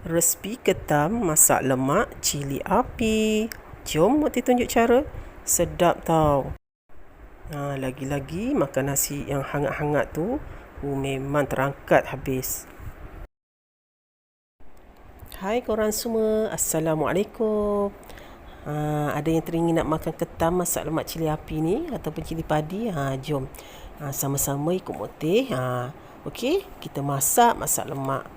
Resipi ketam masak lemak cili api. Jom Mokti tunjuk cara. Sedap tau. Lagi-lagi makan nasi yang hangat-hangat tu memang terangkat habis. Hai korang semua, Assalamualaikum. Ada yang teringin nak makan ketam masak lemak cili api ni ataupun cili padi? Jom sama-sama ikut Mokti. Okey, kita masak lemak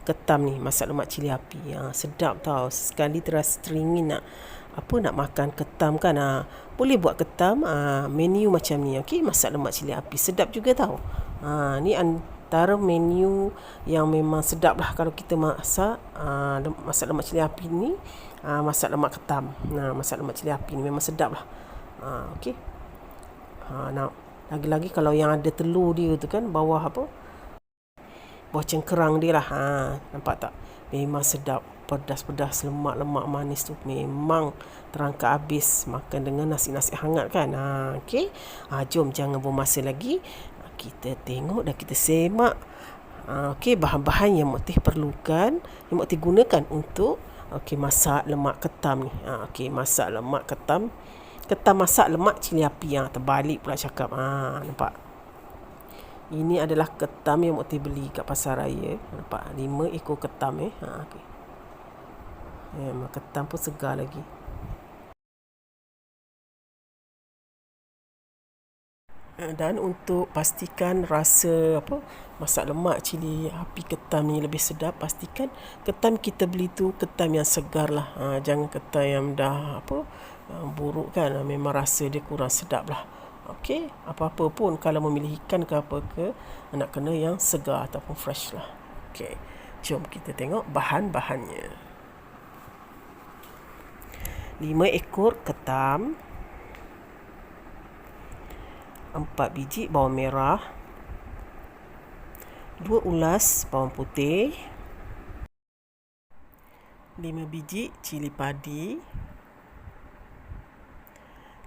ketam ni, masak lemak cili api. Sedap tau. Sekali terasa teringin nak makan ketam kan. Boleh buat ketam menu macam ni. Okey, masak lemak cili api. Sedap juga tau. Ni antara menu yang memang sedap lah kalau kita masak lemak cili api ni. Masak lemak ketam. Masak lemak cili api ni memang sedap lah. Okey. Lagi-lagi kalau yang ada telur dia tu kan, bawah cengkerang dia lah. Nampak tak? Memang sedap. Pedas-pedas, lemak-lemak manis tu memang terangkat habis makan dengan nasi-nasi hangat kan. Okey. Jom jangan buang masa lagi. Kita tengok dan kita semak okey, bahan-bahan yang Mokti perlukan, yang Mokti gunakan untuk masak lemak ketam ni. Okey, masak lemak ketam masak lemak cili api. Terbalik pula cakap. Nampak? Ini adalah ketam yang Mokti beli kat pasar raya. Nampak? 5 ekor ketam okay. Ketam pun segar lagi. Dan untuk pastikan rasa masak lemak cili api ketam ni lebih sedap, pastikan ketam kita beli tu ketam yang segar lah. Jangan ketam yang dah buruk kan. Memang rasa dia kurang sedap lah. Okey, apa-apa pun kalau memilih ikan ke apa ke, nak kena yang segar ataupun fresh lah. Okey, jom kita tengok bahan-bahannya. 5 ekor ketam, 4 biji bawang merah, 2 ulas bawang putih, 5 biji cili padi,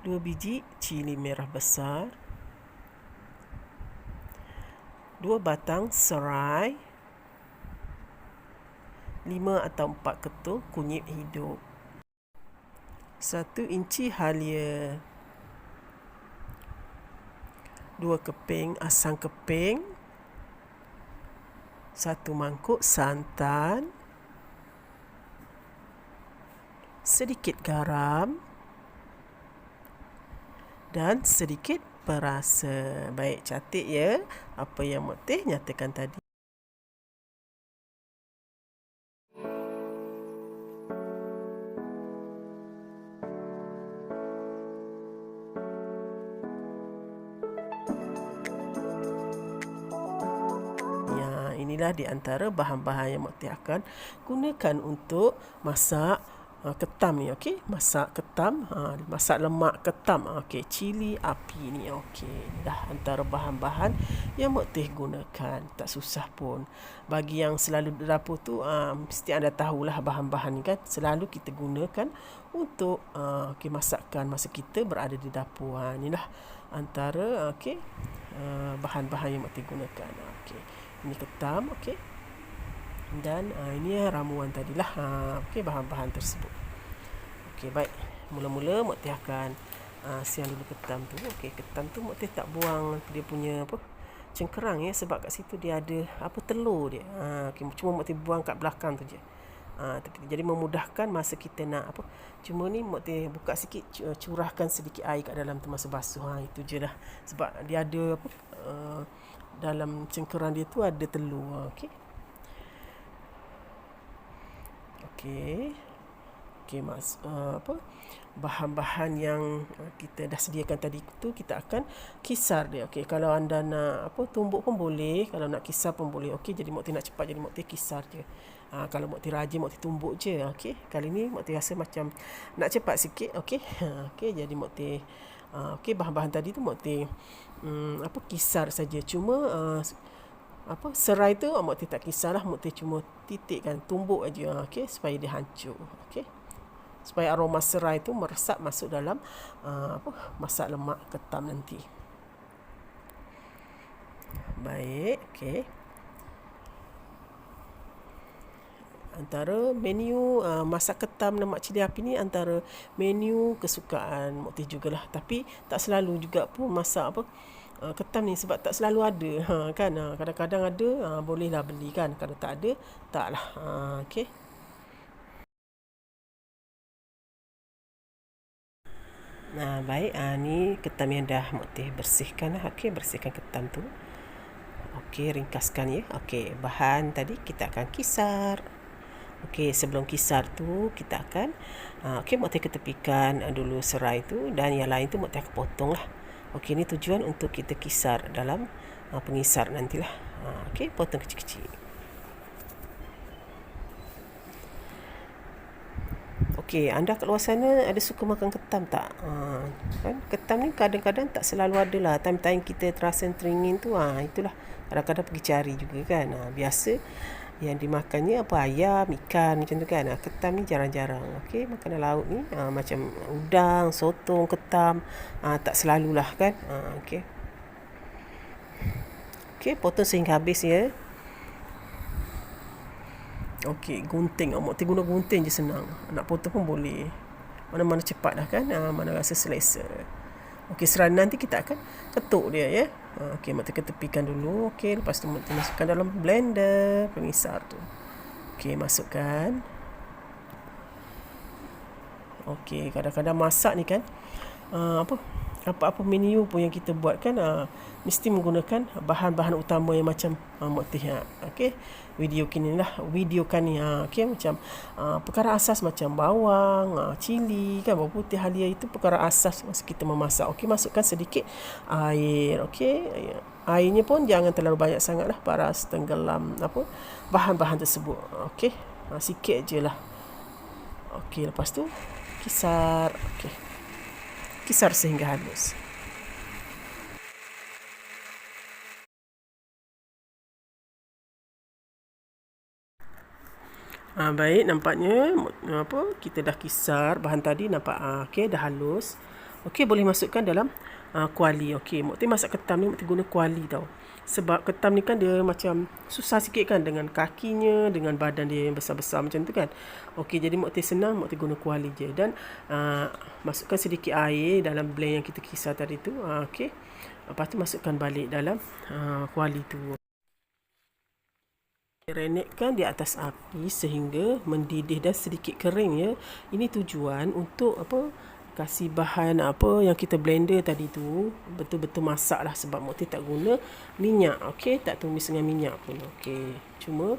2 biji cili merah besar, 2 batang serai, 5 atau 4 ketul kunyit hidup, 1 inci halia, 2 keping asam keping, 1 mangkuk santan, sedikit garam dan sedikit perasa. Baik, catat ya apa yang Mokti nyatakan tadi. Inilah di antara bahan-bahan yang Mokti akan gunakan untuk masak ketam ni. Okey, masak ketam, masak lemak ketam. Okey, cili api ni. Okey, dah antara bahan-bahan yang Mokti gunakan. Tak susah pun. Bagi yang selalu di dapur tu mesti anda tahulah bahan-bahan ni kan. Selalu kita gunakan untuk masakan masa kita berada di dapur. Inilah antara bahan-bahan yang Mokti gunakan. Okey, ini ketam. Okey, dan ini ramuan tadilah. Bahan-bahan tersebut. Okey, baik. Mula-mula Mokti akan siang dulu ketam tu. Okey, ketam tu Mokti tak buang dia punya cengkerang ya, sebab kat situ dia ada telur dia. Cuma Mokti buang kat belakang tu je. Jadi memudahkan masa kita nak cuma ni Mokti buka sikit, curahkan sedikit air kat dalam tu masa basuh. Itu je lah. Sebab dia ada dalam cengkerang dia tu ada telur. Okey. Bahan-bahan yang kita dah sediakan tadi tu kita akan kisar dia. Okey, kalau anda nak tumbuk pun boleh, kalau nak kisar pun boleh. Okey, jadi Mokti nak cepat, jadi Mokti kisar je. Kalau Mokti rajin, Mokti tumbuk je. Okey, kali ni Mokti rasa macam nak cepat sikit. Okey. Okey, jadi Mokti bahan-bahan tadi tu Mokti kisar saja. Cuma serai tu Mokti tak kisar lah, Mokti cuma titikkan, tumbuk aja. Okey, supaya dia hancur. Okey, supaya aroma serai tu meresap masuk dalam masak lemak ketam nanti. Baik. Okey, antara menu masak ketam lemak cili api ni antara menu kesukaan Mok Tih jugalah. Tapi tak selalu juga pun masak ketam ni, sebab tak selalu ada kan. Kadang-kadang ada, bolehlah beli kan. Kalau tak ada, taklah. Okey. Baik, ni ketam yang dah Mok Tih bersihkan lah. Okey, bersihkan ketam tu. Okey, ringkaskan ya. Okey, bahan tadi kita akan kisar. Okey, sebelum kisar tu kita akan Mok Tih ketepikan dulu serai tu, dan yang lain tu Mok Tih akan potong lah. Okey, ni tujuan untuk kita kisar dalam pengisar nantilah. Okey, potong kecil-kecil. Okey, anda kat luar sana ada suka makan ketam tak? Kan ketam ni kadang-kadang tak selalu ada lah. Time-time kita terasa teringin tu, itulah kadang-kadang pergi cari juga kan. Biasa yang dimakannya ayam, ikan macam tu kan. Ketam ni jarang-jarang. Okey, makanan laut ni macam udang, sotong, ketam, tak selalulah kan. Okey. Okey, potong sehingga habis ya. Okey, gunting. Mok Tih guna gunting je senang. Nak potong pun boleh. Mana-mana cepat dah kan. Mana rasa selesa. Okey, serai nanti kita akan ketuk dia ya. Okey, Mok Tih ketepikan dulu. Okey, lepas tu Mok Tih masukkan dalam blender pengisar tu. Okey, masukkan. Okey, kadang-kadang masak ni kan, apa-apa menu pun yang kita buat kan, mesti menggunakan bahan-bahan utama yang macam Mok Tih okey, videokan ni okey, macam perkara asas macam bawang, cili kan, bawang putih, halia, itu perkara asas masa kita memasak. Okey, masukkan sedikit air. Okey, airnya pun jangan terlalu banyak sangatlah, paras tenggelam bahan-bahan tersebut. Okey, sikit je lah. Okey, lepas tu kisar. Okey, kisar sehingga halus. Baik, nampaknya kita dah kisar bahan tadi, nampak okey, dah halus. Okey, boleh masukkan dalam kuali. Okey, Mok Tih masak ketam ni Mok Tih guna kuali tau. Sebab ketam ni kan dia macam susah sikit kan, dengan kakinya, dengan badan dia yang besar-besar macam tu kan. Okey, jadi Mok Tih senang, Mok Tih guna kuali je. Dan masukkan sedikit air dalam blend yang kita kisar tadi tu. Okey, lepas tu masukkan balik dalam kuali tu. Renekkan di atas api sehingga mendidih dan sedikit kering ya. Ini tujuan untuk kasih bahan yang kita blender tadi tu betul-betul masak lah, sebab Mok Tih tak guna minyak. Okey, tak tumis dengan minyak pun. Okey, cuma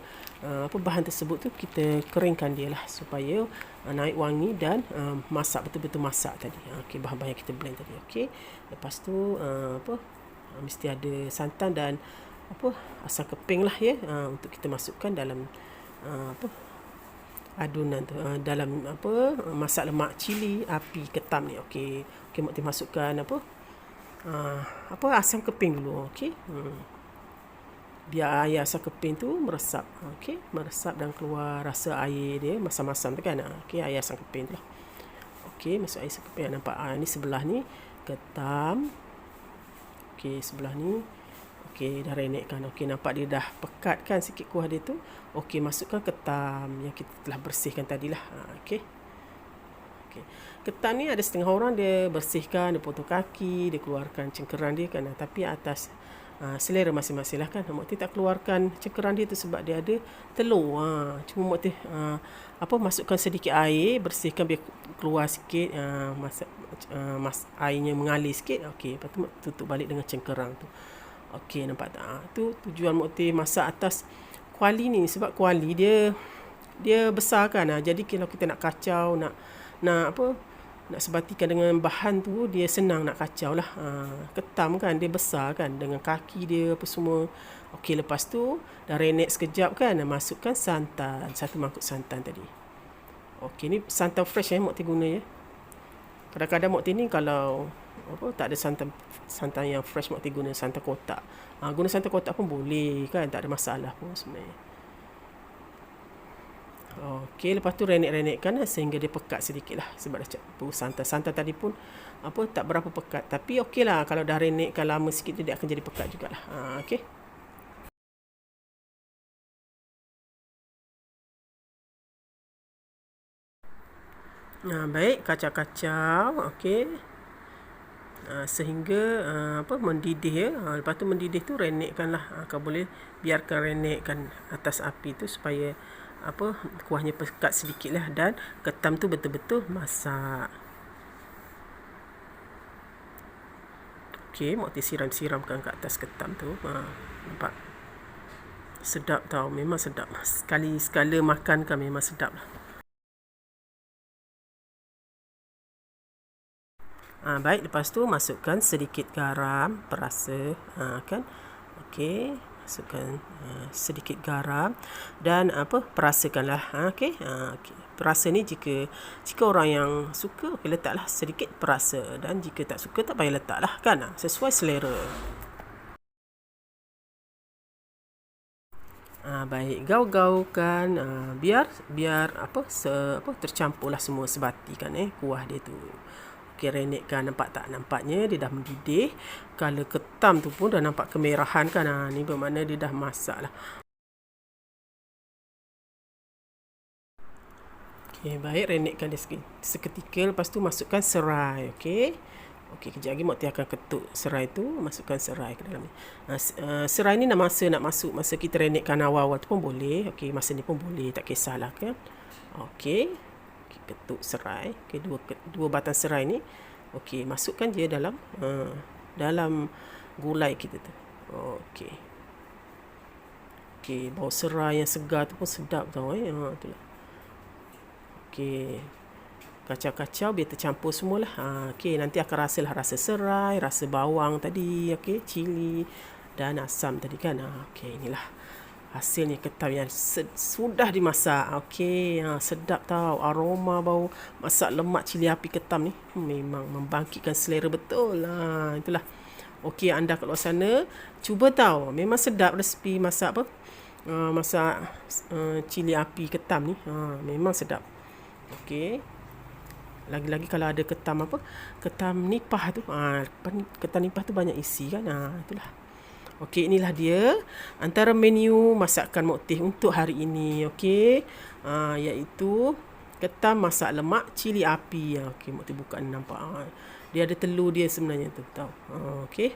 bahan tersebut tu kita keringkan dia lah supaya naik wangi dan masak betul-betul masak tadi. Okey, bahan-bahan yang kita blend tadi. Okey, lepas tu mesti ada santan dan asam keping lah ya, untuk kita masukkan dalam adunan tu, dalam masak lemak cili api ketam ni. Okey, Mok Tih masukkan asam keping dulu. Okey, biar air asam keping tu meresap. Okey, meresap dan keluar rasa air dia masam-masam tu kan. Okey, air asam keping tu lah. Okey, masuk air asam keping. Nampak ni sebelah ni ketam. Okey, sebelah ni okey, dah renekkan. Okey, nampak dia dah pekat kan sikit kuah dia tu. Okey, masukkan ketam yang kita telah bersihkan tadilah. Okey. Okey. Ketam ni ada setengah orang dia bersihkan, dia potong kaki, dia keluarkan cengkeran dia kan. Tapi atas selera masing-masing lah kan. Mok Tih tak keluarkan cengkeran dia tu sebab dia ada telur. Cuma Mok Tih masukkan sedikit air, bersihkan biar keluar sikit, airnya mengalir sikit. Okey, lepas tu tutup balik dengan cengkeran tu. Okey, nampak tak? Tu tujuan Mok Tih masak atas kuali ni, sebab kuali dia besar kan. Jadi kalau kita nak kacau, nak sebatikan dengan bahan tu, dia senang nak kacau lah. Ketam kan dia besar kan, dengan kaki dia apa semua. Okey, lepas tu dah renek sekejap kan, masukkan santan, 1 mangkuk santan tadi. Okey, ni santan fresh Mok Tih guna ya. Kadang-kadang Mok Tih ni kalau tak ada santan yang fresh, Mok Tih guna santan kotak. Guna santan kotak pun boleh kan, tak ada masalah pun sebenarnya. Okey, lepas tu renek-renekkan sehingga dia pekat sedikit lah, sebab dah campur santan tadi pun tak berapa pekat. Tapi okey lah, kalau dah renekkan lama sikit dia akan jadi pekat jugalah. Okey. Baik, kacau-kacau. Okey. Sehingga mendidih ya. Lepas tu mendidih tu renekkanlah. Kau boleh biarkan renekkan atas api tu supaya kuahnya pekat sedikitlah dan ketam tu betul-betul masak. Okey, Mok Teh siram-siramkan kat atas ketam tu. Nampak? Sedap tau, memang sedap. Sekali-sekala makan kan memang sedap lah. Baik, lepas tu masukkan sedikit garam perasa, kan. Okey, masukkan sedikit garam dan perasakanlah. Okey. Perasa ni jika orang yang suka, letaklah sedikit perasa, dan jika tak suka tak payah letaklah, kan. Sesuai selera. Baik, gaul-gaulkan, biar tercampurlah semua sebati kan kuah dia tu. Okey, renekkan, nampak tak? Nampaknya dia dah mendidih. Kalau ketam tu pun dah nampak kemerahan kan. Ni bermakna dia dah masak lah. Okey, baik, renekkan dia seketika. Lepas tu masukkan serai. Okey. Kejap lagi Mok Teh akan ketuk serai tu. Masukkan serai ke dalam ni. Serai ni nak masuk masa kita renekkan awal-awal tu pun boleh. Okey, masa ni pun boleh, tak kisahlah kan. Okey, ketuk serai. Okey, dua batang serai ni. Okey, masukkan je dalam gulai kita tu. Okey. Okey, bau serai yang segar tu pun sedap tau. Itulah. Okey. Kacau-kacau biar tercampur semualah. Okey, nanti akan rasalah rasa serai, rasa bawang tadi, okey, cili dan asam tadi kan. Okey, inilah hasilnya ketam yang sudah dimasak. Okey, sedap tau. Aroma bau masak lemak cili api ketam ni memang membangkitkan selera betul. Itulah. Okey, anda kat luar sana cuba tahu. Memang sedap resipi masak masak cili api ketam ni. Memang sedap. Okey. Lagi-lagi kalau ada ketam nipah tu. Ketam nipah tu banyak isi kan. Itulah. Okey, inilah dia antara menu masakan Mok Teh untuk hari ini. Okey. Iaitu ketam masak lemak cili api. Okey, Mok Teh buka ni nampak. Dia ada telur dia sebenarnya tu, tahu. Okey.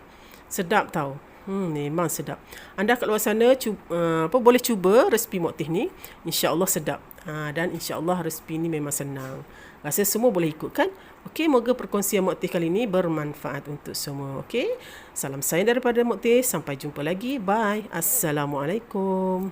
Sedap tau. Memang sedap. Anda kat luar sana boleh cuba resipi Mok Teh ni. InsyaAllah sedap. Dan insyaAllah resipi ni memang senang. Rasa semua boleh ikut kan? Okey, moga perkongsian Mok Teh kali ni bermanfaat untuk semua. Okey. Salam sayang daripada Mok Teh. Sampai jumpa lagi. Bye. Assalamualaikum.